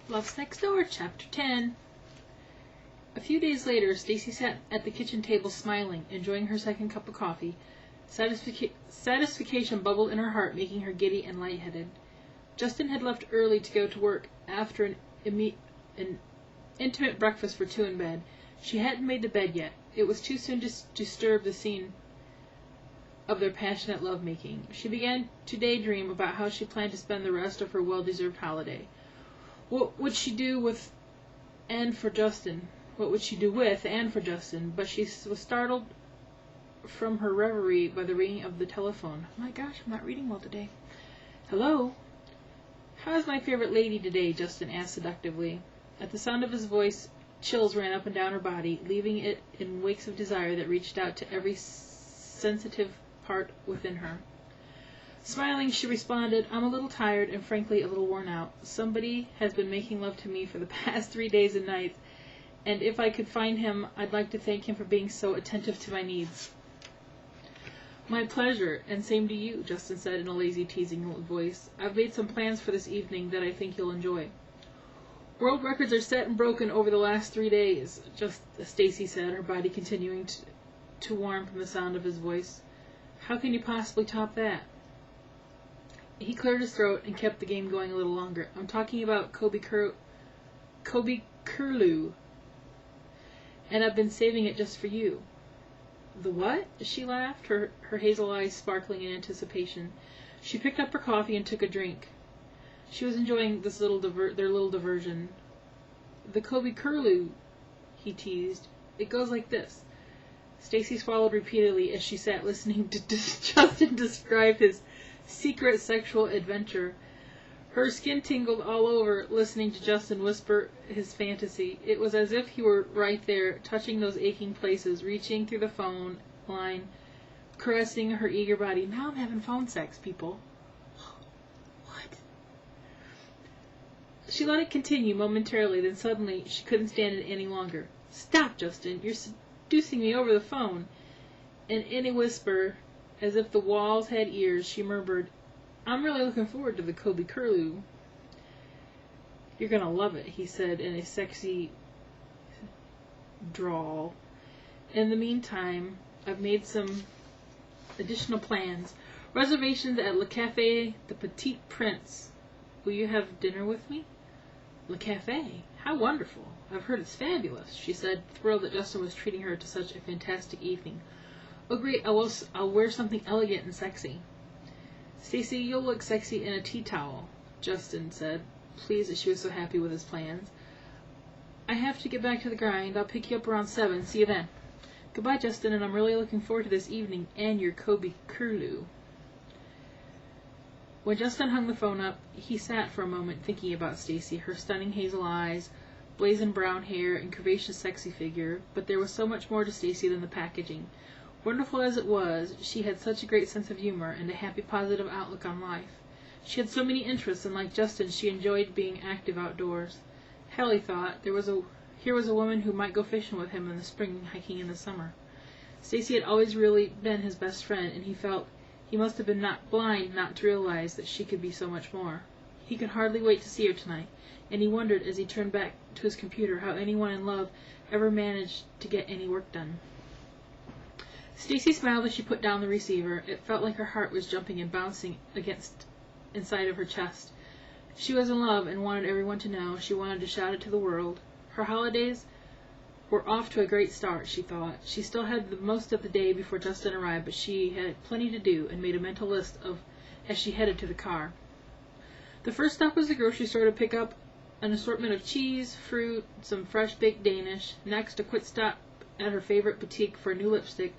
Love's Next Door, Chapter 10. A few days later, Stacy sat at the kitchen table smiling, enjoying her second cup of coffee. Satisfaction bubbled in her heart, making her giddy and lightheaded. Justin had left early to go to work after an intimate breakfast for two in bed. She hadn't made the bed yet. It was too soon to disturb the scene of their passionate lovemaking. She began to daydream about how she planned to spend the rest of her well-deserved holiday. What would she do with and for Justin? But she was startled from her reverie by the ringing of the telephone. Oh my gosh, I'm not reading well today. Hello? How's my favorite lady today? Justin asked seductively. At the sound of his voice, chills ran up and down her body, leaving it in wakes of desire that reached out to every sensitive part within her. Smiling, she responded, I'm a little tired and frankly a little worn out. Somebody has been making love to me for the past 3 days and nights, and if I could find him, I'd like to thank him for being so attentive to my needs. My pleasure, and same to you, Justin said in a lazy, teasing voice. I've made some plans for this evening that I think you'll enjoy. World records are set and broken over the last 3 days, Stacy said, her body continuing to warm from the sound of his voice. How can you possibly top that? He cleared his throat and kept the game going a little longer. I'm talking about Kobe Curlew, and I've been saving it just for you. The what? She laughed, her hazel eyes sparkling in anticipation. She picked up her coffee and took a drink. She was enjoying this their little diversion. The Kobe Curlew, he teased. It goes like this. Stacy swallowed repeatedly as she sat listening to Justin describe his secret sexual adventure. Her skin tingled all over listening to Justin whisper his fantasy. It was as if he were right there, touching those aching places, reaching through the phone line, caressing her eager body. Now I'm having phone sex, people. What? She let it continue momentarily, then suddenly she couldn't stand it any longer. Stop, Justin. You're seducing me over the phone. And in a whisper, as if the walls had ears, she murmured, I'm really looking forward to the Kobe Curlew. You're gonna love it, he said in a sexy drawl. In the meantime, I've made some additional plans. Reservations at Le Café the Petit Prince. Will you have dinner with me? Le Café? How wonderful. I've heard it's fabulous, she said, thrilled that Justin was treating her to such a fantastic evening. Oh great, I'll wear something elegant and sexy. Stacy, you'll look sexy in a tea towel, Justin said, pleased that she was so happy with his plans. I have to get back to the grind. I'll pick you up around 7. See you then. Goodbye, Justin, and I'm really looking forward to this evening and your Kobe Curlew. When Justin hung the phone up, he sat for a moment thinking about Stacy, her stunning hazel eyes, blazing brown hair, and curvaceous sexy figure, but there was so much more to Stacy than the packaging. Wonderful as it was, she had such a great sense of humor and a happy, positive outlook on life. She had so many interests, and like Justin, she enjoyed being active outdoors. Hell, he thought, here was a woman who might go fishing with him in the spring and hiking in the summer. Stacy had always really been his best friend, and he felt he must have been not blind not to realize that she could be so much more. He could hardly wait to see her tonight, and he wondered as he turned back to his computer how anyone in love ever managed to get any work done. Stacy smiled as she put down the receiver. It felt like her heart was jumping and bouncing inside of her chest. She was in love and wanted everyone to know. She wanted to shout it to the world. Her holidays were off to a great start, she thought. She still had the most of the day before Justin arrived, but she had plenty to do and made a mental list as she headed to the car. The first stop was the grocery store to pick up an assortment of cheese, fruit, some fresh baked Danish. Next, a quick stop at her favorite boutique for a new lipstick,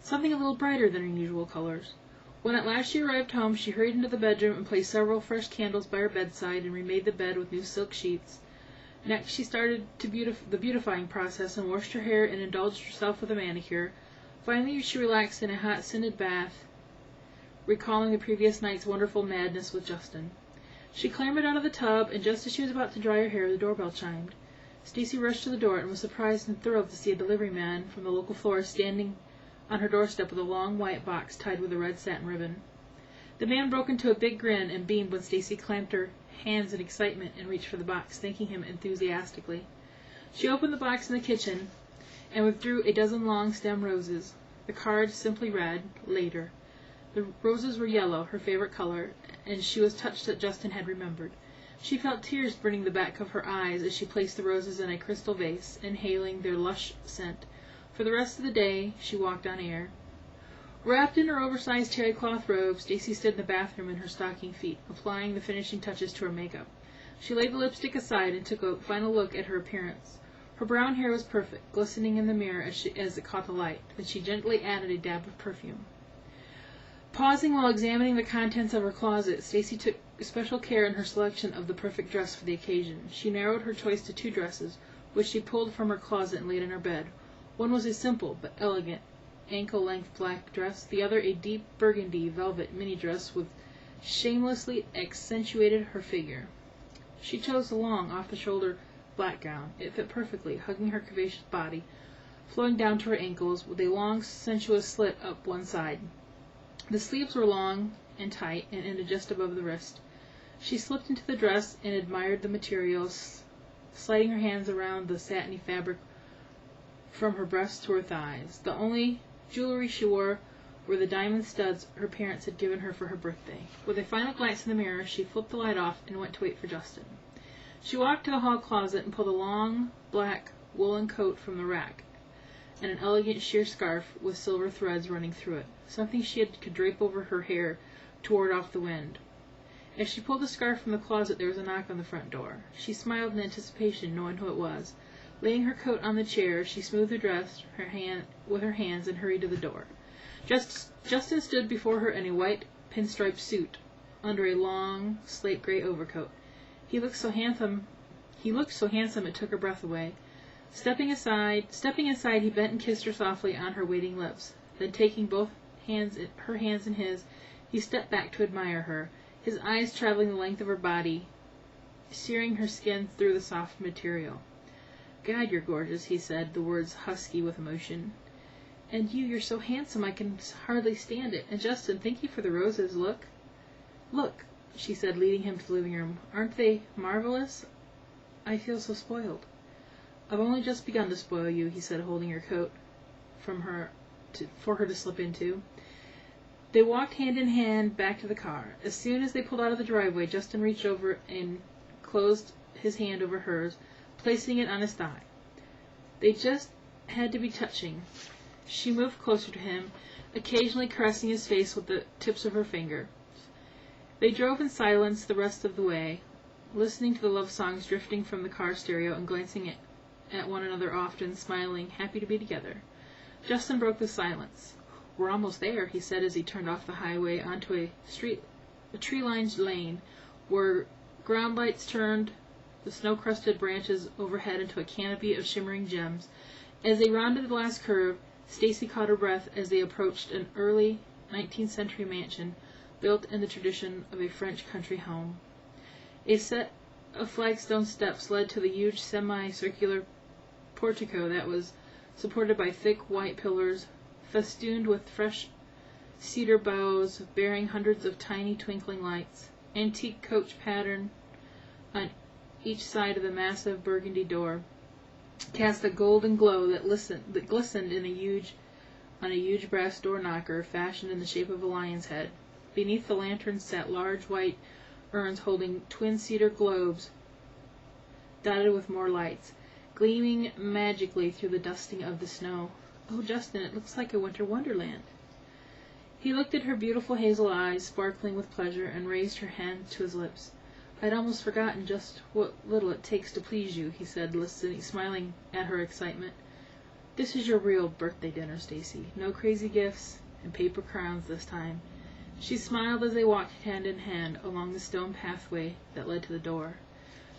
something a little brighter than her usual colors. When at last she arrived home, she hurried into the bedroom and placed several fresh candles by her bedside and remade the bed with new silk sheets. Next, she started the beautifying process and washed her hair and indulged herself with a manicure. Finally, she relaxed in a hot, scented bath, recalling the previous night's wonderful madness with Justin. She clambered out of the tub, and just as she was about to dry her hair, the doorbell chimed. Stacy rushed to the door and was surprised and thrilled to see a delivery man from the local florist standing on her doorstep with a long white box tied with a red satin ribbon. The man broke into a big grin and beamed when Stacy clamped her hands in excitement and reached for the box, thanking him enthusiastically. She opened the box in the kitchen and withdrew a dozen long stem roses. The card simply read, "Later." The roses were yellow, her favorite color, and she was touched that Justin had remembered. She felt tears burning the back of her eyes as she placed the roses in a crystal vase, inhaling their lush scent. For the rest of the day, she walked on air. Wrapped in her oversized terry cloth robe, Stacy stood in the bathroom in her stocking feet, applying the finishing touches to her makeup. She laid the lipstick aside and took a final look at her appearance. Her brown hair was perfect, glistening in the mirror as it caught the light. Then she gently added a dab of perfume. Pausing while examining the contents of her closet, Stacy took special care in her selection of the perfect dress for the occasion. She narrowed her choice to 2 dresses, which she pulled from her closet and laid in her bed. One was a simple but elegant ankle-length black dress, the other a deep burgundy velvet mini dress which shamelessly accentuated her figure. She chose the long, off-the-shoulder black gown. It fit perfectly, hugging her curvaceous body, flowing down to her ankles, with a long, sensuous slit up one side. The sleeves were long and tight and ended just above the wrist. She slipped into the dress and admired the materials, sliding her hands around the satiny fabric from her breasts to her thighs. The only jewelry she wore were the diamond studs her parents had given her for her birthday. With a final glance in the mirror, she flipped the light off and went to wait for Justin. She walked to the hall closet and pulled a long, black woolen coat from the rack and an elegant sheer scarf with silver threads running through it, something she could drape over her hair to ward off the wind. As she pulled the scarf from the closet, there was a knock on the front door. She smiled in anticipation, knowing who it was. Laying her coat on the chair, she smoothed her dress with her hands and hurried to the door. Justin stood before her in a white pinstripe suit under a long slate gray overcoat. He looked so handsome it took her breath away. Stepping inside, he bent and kissed her softly on her waiting lips. Then, taking her hands in his, he stepped back to admire her, his eyes traveling the length of her body, searing her skin through the soft material. "God, you're gorgeous," he said, the words husky with emotion. "And you're so handsome I can hardly stand it. And Justin, thank you for the roses. Look." "Look," she said, leading him to the living room. "Aren't they marvelous? I feel so spoiled." "I've only just begun to spoil you," he said, holding her coat for her to slip into. They walked hand in hand back to the car. As soon as they pulled out of the driveway, Justin reached over and closed his hand over hers, placing it on his thigh. They just had to be touching. She moved closer to him, occasionally caressing his face with the tips of her fingers. They drove in silence the rest of the way, listening to the love songs drifting from the car stereo and glancing at one another often, smiling, happy to be together. Justin broke the silence. "We're almost there," he said as he turned off the highway onto a tree-lined lane where ground lights turned the snow-crusted branches overhead into a canopy of shimmering gems. As they rounded the last curve, Stacy caught her breath as they approached an early 19th century mansion built in the tradition of a French country home. A set of flagstone steps led to the huge semicircular portico that was supported by thick white pillars festooned with fresh cedar boughs bearing hundreds of tiny twinkling lights. Antique coach pattern on each side of the massive burgundy door cast a golden glow that glistened on a huge brass door knocker fashioned in the shape of a lion's head. Beneath the lanterns sat large white urns holding twin cedar globes dotted with more lights, gleaming magically through the dusting of the snow. "Oh, Justin, it looks like a winter wonderland." He looked at her beautiful hazel eyes, sparkling with pleasure, and raised her hand to his lips. "I'd almost forgotten just what little it takes to please you," he said, smiling at her excitement. "This is your real birthday dinner, Stacy. No crazy gifts and paper crowns this time." She smiled as they walked hand in hand along the stone pathway that led to the door.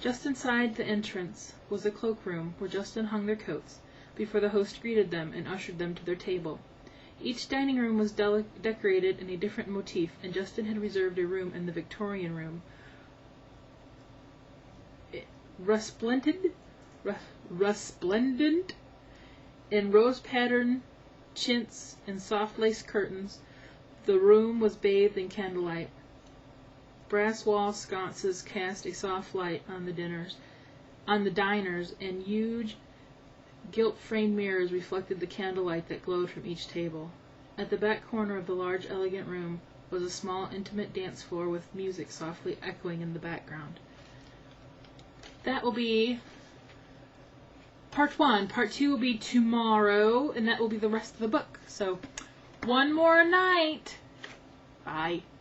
Just inside the entrance was the cloakroom where Justin hung their coats, before the host greeted them and ushered them to their table. Each dining room was decorated in a different motif, and Justin had reserved a room in the Victorian room, resplendent in rose-patterned chintz and soft lace curtains. The room was bathed in candlelight. Brass wall sconces cast a soft light on the diners, and huge gilt-framed mirrors reflected the candlelight that glowed from each table. At the back corner of the large, elegant room was a small, intimate dance floor with music softly echoing in the background. That will be part 1. Part 2 will be tomorrow, and that will be the rest of the book. So, one more night. Bye.